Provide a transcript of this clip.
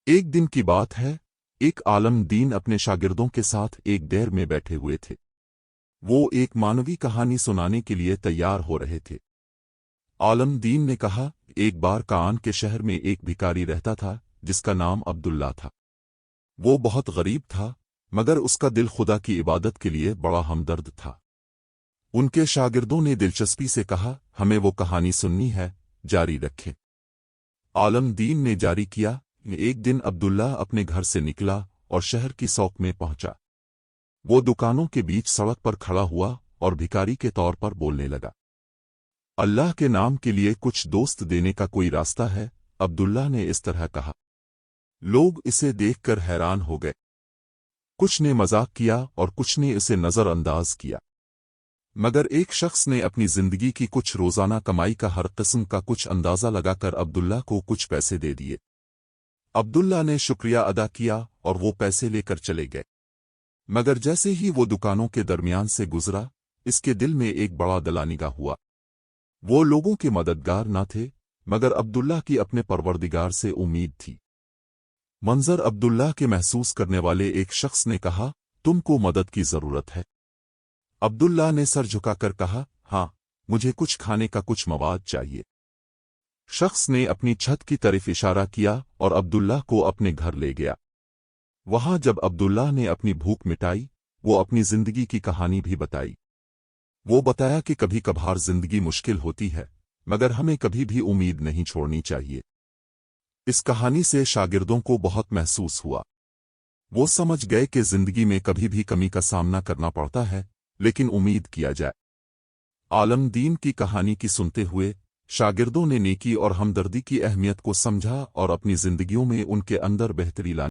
ایک दिन की बात है। एक आलम दीन अपने शागिर्दों के साथ एक डेर में बैठे हुए थे। वो एक मानवी कहानी सुनाने के लिए तैयार हो रहे थे। आलम दीन ने कहा, एक बार कान के शहर में एक भिखारी रहता था जिसका नाम अब्दुल्ला था। वो बहुत गरीब था, मगर उसका दिल खुदा की इबादत के लिए बड़ा हमदर्द था। उनके शागिर्दों ने दिलचस्पी से कहा, हमें वो कहानी सुननी है, जारी रखें। आलम दीन ने जारी किया। एक दिन अब्दुल्ला अपने घर से निकला और शहर की सौक में पहुंचा। वो दुकानों के बीच सड़क पर खड़ा हुआ और भिखारी के तौर पर बोलने लगा। अल्लाह के नाम के लिए कुछ दोस्त देने का कोई रास्ता है? अब्दुल्ला ने इस तरह कहा। लोग इसे देखकर हैरान हो गए। कुछ ने मजाक किया और कुछ ने इसे नजरअंदाज किया, मगर एक शख्स ने अपनी जिंदगी की कुछ रोजाना कमाई का हर किस्म का कुछ अंदाजा लगाकर अब्दुल्ला को कुछ पैसे दे दिए। अब्दुल्ला ने शुक्रिया अदा किया और वो पैसे लेकर चले गए। मगर जैसे ही वो दुकानों के दरमियान से गुजरा, इसके दिल में एक बड़ा दलानिगा हुआ। वो लोगों के मददगार न थे, मगर अब्दुल्ला की अपने परवरदिगार से उम्मीद थी। मंजर अब्दुल्ला के महसूस करने वाले एक शख्स ने कहा, तुमको मदद की जरूरत है? अब्दुल्ला ने सर झुकाकर कहा, हाँ, मुझे कुछ खाने का कुछ मवाद चाहिए। शख्स ने अपनी छत की तरफ इशारा किया और अब्दुल्ला को अपने घर ले गया। वहां जब अब्दुल्ला ने अपनी भूख मिटाई, वो अपनी जिंदगी की कहानी भी बताई। वो बताया कि कभी कभार जिंदगी मुश्किल होती है, मगर हमें कभी भी उम्मीद नहीं छोड़नी चाहिए। इस कहानी से शागिर्दों को बहुत महसूस हुआ। वो समझ गए कि जिंदगी में कभी भी कमी का सामना करना पड़ता है, लेकिन उम्मीद किया जाए। आलम दीन की कहानी की सुनते हुए शागिर्दों ने नेकी और हमदर्दी की अहमियत को समझा और अपनी जिंदगियों में उनके अंदर बेहतरी लाने